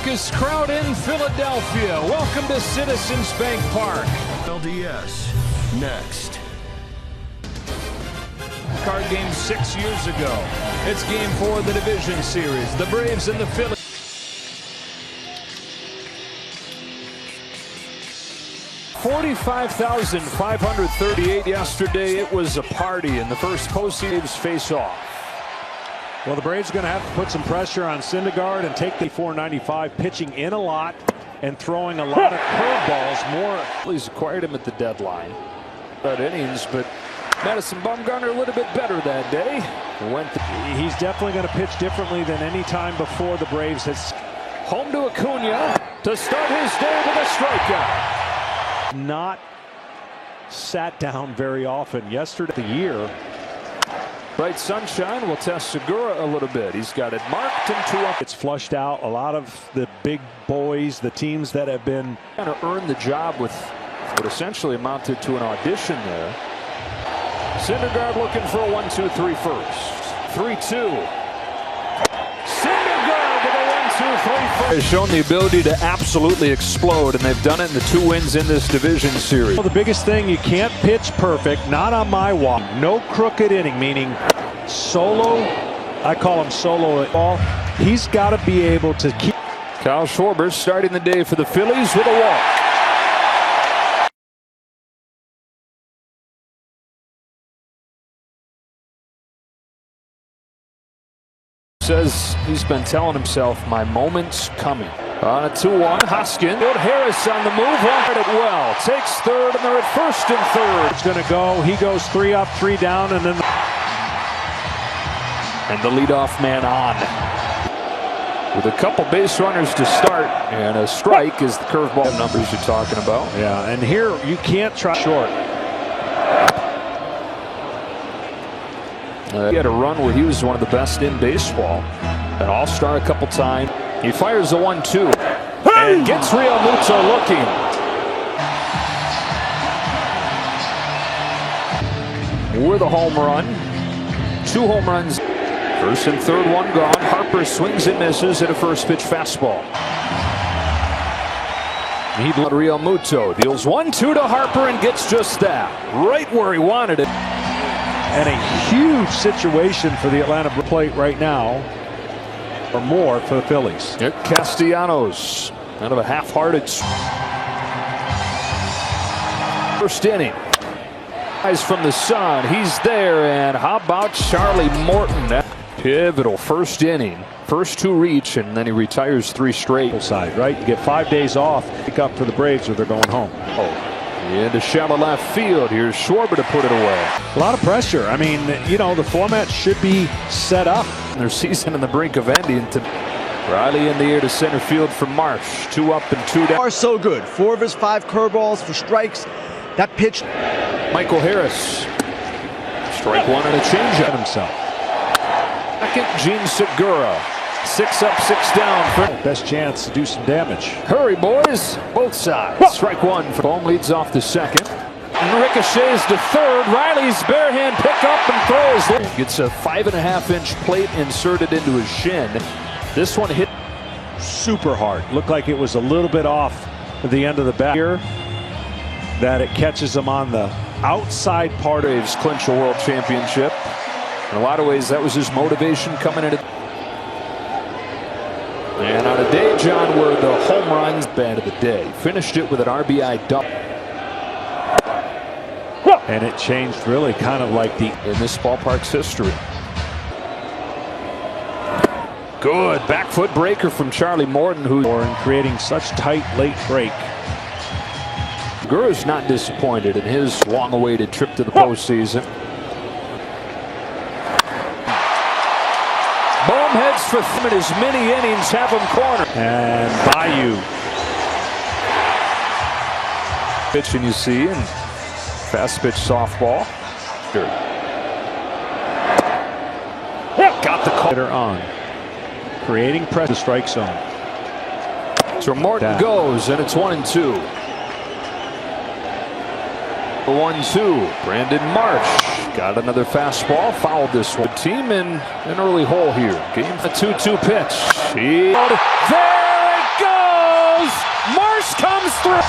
raucous crowd in Philadelphia. Welcome to Citizens Bank Park. NLDS next. Card game 6 years ago. It's game 4 of the division series. The Braves and the Phillies. $45,538 yesterday. It was a party in the first postseason face-off. Well, the Braves are going to have to put some pressure on Syndergaard and take the 495, pitching in a lot and throwing a lot of curveballs. More. Phillies acquired him at the deadline. But innings, but Madison Bumgarner a little bit better that day. He's definitely going to pitch differently than any time before. The Braves has home to Acuna to start his day with a strikeout. Not sat down very often. Yesterday, the year. Bright sunshine will test Segura a little bit. He's got it marked and 2 up. It's flushed out. A lot of the big boys, the teams that have been kind of earned the job with what essentially amounted to an audition there. Syndergaard looking for a 1-2-3 first. 3-2. Syndergaard with a 1-2-3 first. Has shown the ability to absolutely explode, and they've done it in the 2 wins in this division series. Well, the biggest thing, you can't pitch perfect, not on my walk. No crooked inning, meaning solo. I call him solo at ball. He's got to be able to keep. Kyle Schwarber starting the day for the Phillies with a walk. Says he's been telling himself, my moment's coming. On a 2-1, Hoskins. Harris on the move, wanted it well. Takes third, and they're at first and third. It's going to go. He goes 3 up, 3 down, and then. And the leadoff man on. With a couple base runners to start, and a strike is the curveball numbers you're talking about. Yeah, and here you can't try short. He had a run where he was one of the best in baseball. An all-star a couple times. He fires a 1-2 and gets Real Muto looking. With a home run. 2 home runs. First and third, 1 gone. Harper swings and misses at a first pitch fastball. He Real Muto deals 1-2 to Harper and gets just that. Right where he wanted it. And a huge situation for the Atlanta plate right now, or more for the Phillies. Castellanos, kind of a half-hearted first inning. Eyes from the sun, he's there, and how about Charlie Morton? That pivotal first inning, first 2 reach, and then he retires 3 straight. Side, right? You get 5 days off, pick up for the Braves, or they're going home. Into shallow left field. Here's Schwarber to put it away. A lot of pressure. I mean, you know, the format should be set up. Their season on the brink of ending. Riley in the air to center field for Marsh. 2 up and 2 down. Are so good. 4 of his 5 curveballs for strikes. That pitch. Michael Harris. Strike 1 and a changeup himself. Second, Gene Segura. 6 up, 6 down. Best chance to do some damage. Hurry, boys. Both sides. Strike 1 for Bohm leads off the second. And ricochets to third. Riley's bare hand pick up and throws. Gets a 5.5-inch plate inserted into his shin. This one hit super hard. Looked like it was a little bit off at the end of the bat here. That it catches him on the outside part. Braves clinch a world championship. In a lot of ways, that was his motivation coming into. And on a day, John, where the home run's bad of the day, finished it with an RBI double. And it changed really kind of like in this ballpark's history. Good back foot breaker from Charlie Morton, who's creating such tight late break. Segura's not disappointed in his long-awaited trip to the postseason. Bohm heads for in as many innings have him cornered. And Bayou. Pitching you see, and fast pitch softball. Sure. Got the call on. Creating pressure, strike zone. So Morton goes, and it's 1-2. The 1-2. Brandon Marsh got another fastball. Fouled this one. Team in an early hole here. Game a 2-2 pitch. There it Marsh comes through.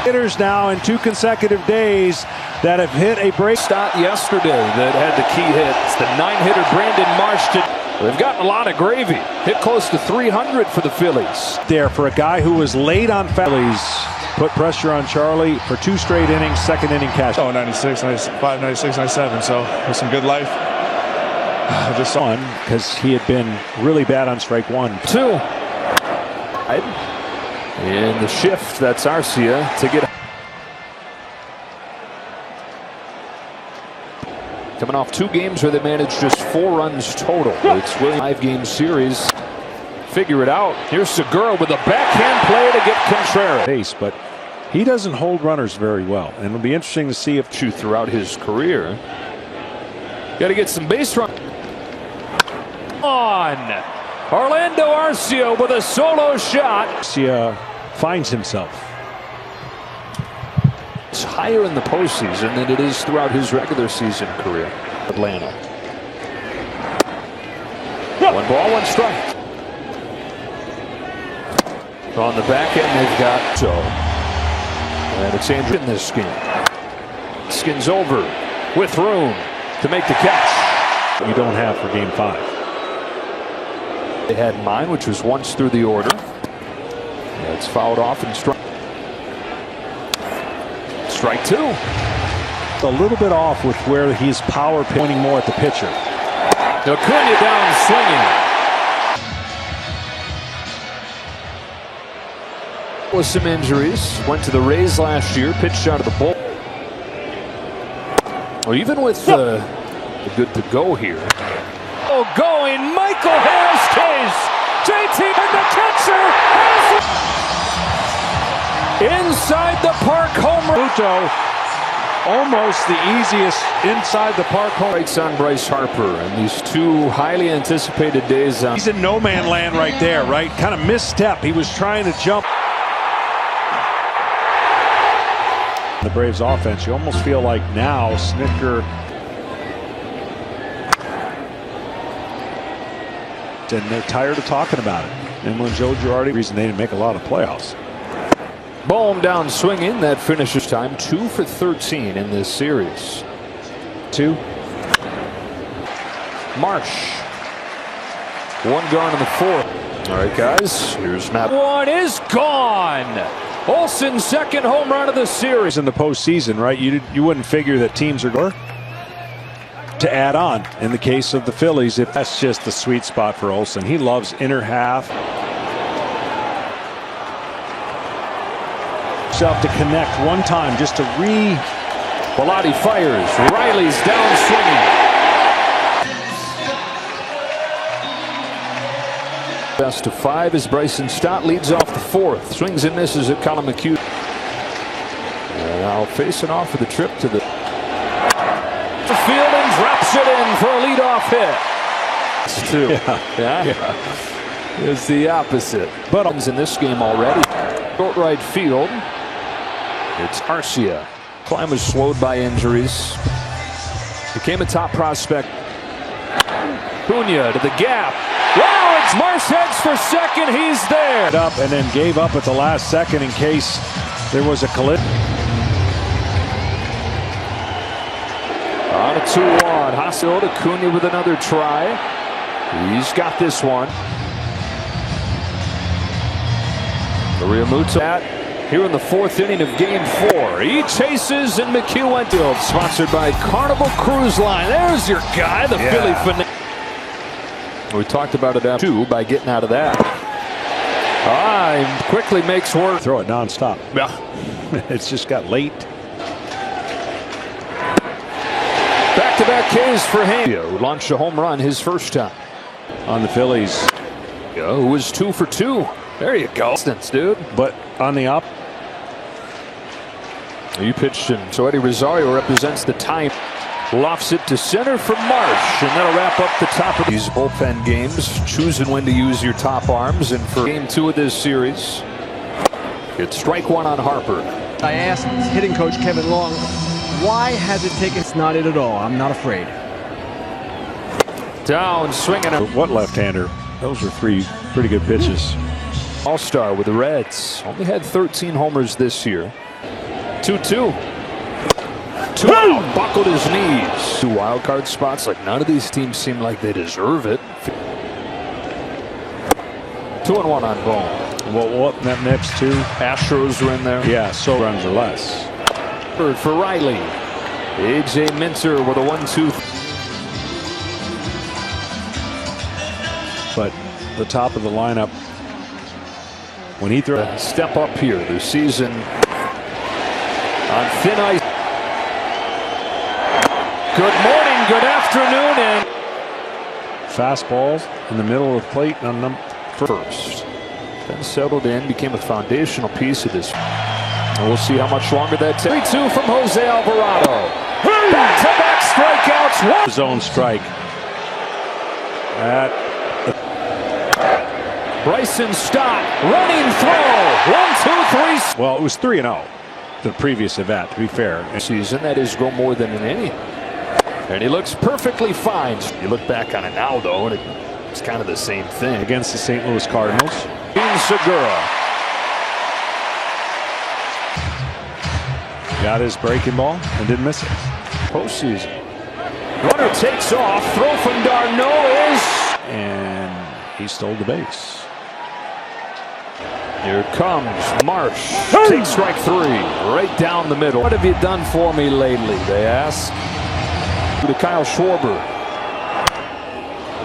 Hitters now in 2 consecutive days that have hit a break. Stott yesterday that had the key hit. It's the 9-hitter Brandon Marsh. They've gotten a lot of gravy. Hit close to 300 for the Phillies. There for a guy who was late on Phillies. Put pressure on Charlie for 2 straight innings, 2nd inning cash. Oh, 96, 95, 96, 97. So it was some good life. Just one because he had been really bad on strike 1. 2. In the shift, that's Arcia to get. Coming off 2 games where they managed just 4 runs total. It's Williams' 5-game series. Figure it out. Here's Segura with a backhand play to get Contreras. Base, but he doesn't hold runners very well, and it'll be interesting to see if Throughout his career. Got to get some base run. On Orlando Arcia with a solo shot. Arcia finds himself. It's higher in the postseason than it is throughout his regular season career. Atlanta. 1 ball, 1 strike. On the back end, they've got Joe. And it's Andrew in this game. Skins over with room to make the catch. You don't have for game 5. They had mine, which was once through the order. It's fouled off and strike 2. A little bit off with where he's power pointing more at the pitcher. Acuna down swinging. With some injuries, went to the Rays last year, pitched out of the bull. Well, even with the good to go here. Oh, going Michael Harris case. JT and the catcher has inside the park homer. Almost the easiest inside the park home. Breaks on Bryce Harper, and these 2 highly anticipated days. He's in no man land right there, right? Kind of misstep. He was trying to jump. The Braves offense, you almost feel like now Snitker and they're tired of talking about it. And when Joe Girardi, reason they didn't make a lot of playoffs. Bohm down swinging. That finishes time 2 for 13 in this series. 2. Marsh. 1 gone in the 4th. All right, guys. Here's Matt. 1 is gone. Olsen's 2nd home run of the series. In the postseason, right? You wouldn't figure that teams are going to add on. In the case of the Phillies, if that's just the sweet spot for Olsen. He loves inner half. Himself to connect one time just to Bellotti fires. Riley's down swinging. Best of 5 as Bryson Stott leads off the 4th. Swings and misses at Colin McHugh. And now facing off for the trip to the field and drops it in for a leadoff hit. It's 2. Yeah. It's the opposite. But in this game already. Short right field. It's Arcia. Climb was slowed by injuries. Became a top prospect. Cunha to the gap. Wow, it's Marsh heads for 2nd. He's there. Up and then gave up at the last second in case there was a collision. On a 2-1. Hassel to Cunha with another try. He's got this one. Realmuto here in the 4th inning of game 4. He chases and McHugh went to. Sponsored by Carnival Cruise Line. There's your guy, the Philly fanatic. We talked about it after 2 by getting out of that. He quickly makes work. Throw it nonstop. Yeah. It's just got late. Back-to-back Ks for Haynes, who launched a home run his first time. On the Phillies. Who was 2 for 2. There you go. Dude. But on the up. You pitched him. So Eddie Rosario represents the time. Lofts it to center for Marsh. And that'll wrap up the top of these bullpen games. Choosing when to use your top arms. And for game 2 of this series, it's strike 1 on Harper. I asked hitting coach Kevin Long, why has it taken? It's not it at all. I'm not afraid. Down swinging. What left-hander? Those are three pretty good pitches. All-star with the Reds. Only had 13 homers this year. 2-2. 2 out. Buckled his knees. 2 wild card spots. Like none of these teams seem like they deserve it. 2-1 on Bone. Well, what that next two? Astros are in there. Yeah, so runs or less. Third for Riley. A.J. Minter with a 1-2. But the top of the lineup, when he throws, Step up here. The season on thin ice. Good morning, good afternoon, and fastballs in the middle of the plate on them first. Then settled in, became a foundational piece of this. And we'll see how much longer that takes. 3-2 from Jose Alvarado. Back-to-back strikeouts. Zone strike. That Bryson Stott, running throw. 1-2-3. well, it was 3-0 the previous event, to be fair. Season that is go more than an inning. And he looks perfectly fine. You look back on it now, though, and it's kind of the same thing. Against the St. Louis Cardinals. Segura. Got his breaking ball and didn't miss it. Postseason. Runner takes off. Throw from Darno is. And he stole the base. Here comes Marsh. Takes strike 3. Right down the middle. What have you done for me lately, they ask. To Kyle Schwarber.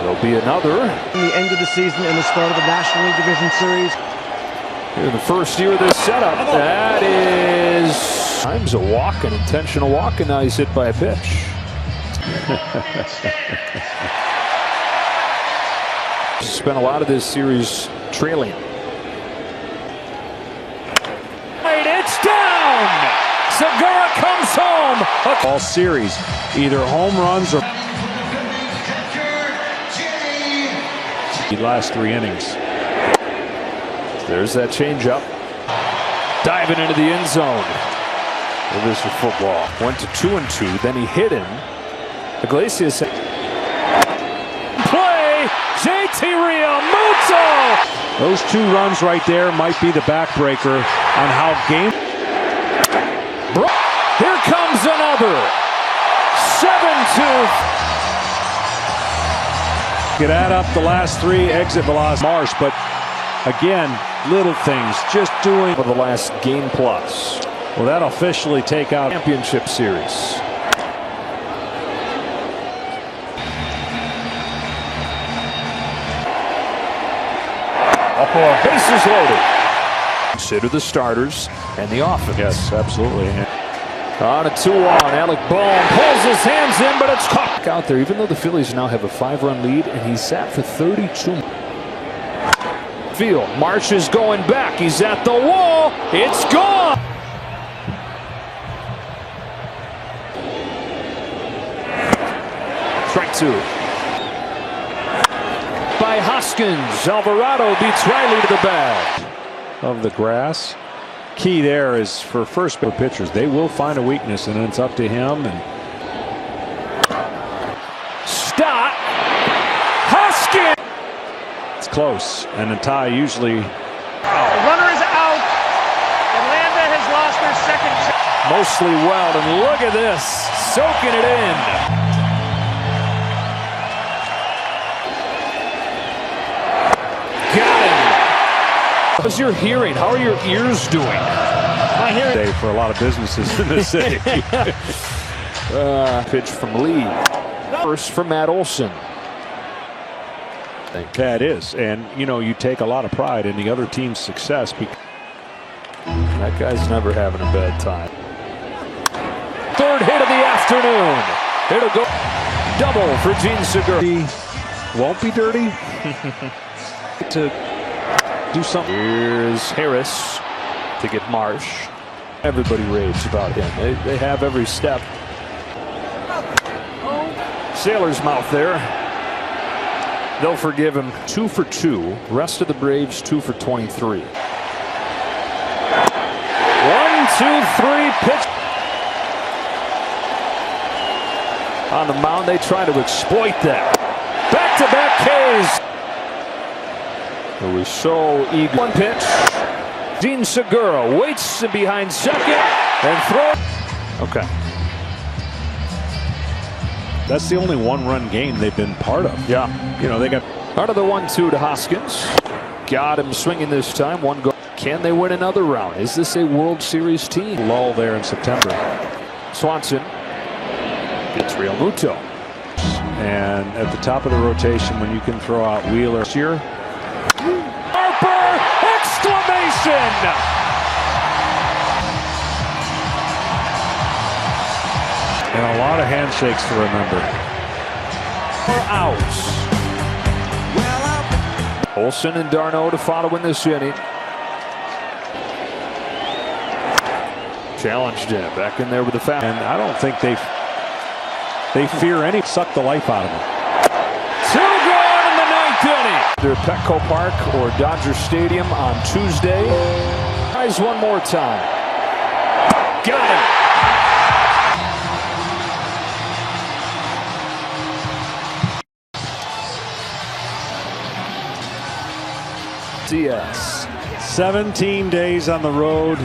There'll be another. In the end of the season and the start of the National League Division Series. Here in the first year of this setup. That is times a walk, an intentional walk, and now he's hit by a pitch. Spent a lot of this series trailing. It's down! Segura comes home! All series, either home runs or the last 3 innings. There's that changeup. Diving into the end zone. Well, this is football. Went to 2-2, then he hit him. Iglesias. Play! JT Realmuto! Those 2 runs right there might be the backbreaker on how game. Here comes another. 7-2. Could add up the last 3 exit velocity. Marsh, but again, little things, just doing For the last game plus. well, that'll officially take out Championship series. Bases loaded. Consider the starters and the offense. Yes, absolutely. On a 2-1, Alec Bohm pulls his hands in, but it's caught out there. Even though the Phillies now have a 5-run lead, and he's sat for 32. Field, Marsh is going back. He's at the wall. It's gone. Strike 2. By Hoskins. Alvarado beats Riley to the bag. Of the grass. Key there is for first base pitchers, they will find a weakness, and it's up to him. And Stott. Hoskins. it's close, and a tie usually. The runner is out. Atlanta has lost their second chance. Mostly well, and look at this. Soaking it in. How's your hearing? How are your ears doing? My hearing. Day for a lot of businesses in the city. Pitch from Lee. First from Matt Olson. That is, and you know, you take a lot of pride in the other team's success. That guy's never having a bad time. Third hit of the afternoon. It'll go double for Gene Segura. Won't be dirty to do something. Here's Harris to get Marsh. Everybody raves about him. They have every step. Sailor's mouth there. They'll forgive him. 2 for 2. Rest of the Braves 2 for 23. 1, 2, 3 pitch. On the mound, they try to exploit that. Back-to-back Ks. It was so eager. One pitch. Dean Segura waits behind second and throws. Okay. That's the only one-run game they've been part of. Yeah. You know, they got out of the 1-2 to Hoskins. Got him swinging this time. One goal. Can they win another round? Is this a World Series team? lull there in September. Swanson gets Real Muto. And at the top of the rotation, when you can throw out Wheeler here. Harper! Exclamation! And a lot of handshakes to remember. 4 outs. Olsen and Darno to follow in this inning. Challenged him back in there with the foul. And I don't think they fear any. Suck the life out of him. 2 gone in the 9th inning. They're at Petco Park or Dodger Stadium on Tuesday. Tries one more time. Got him. DS. 17 days on the road.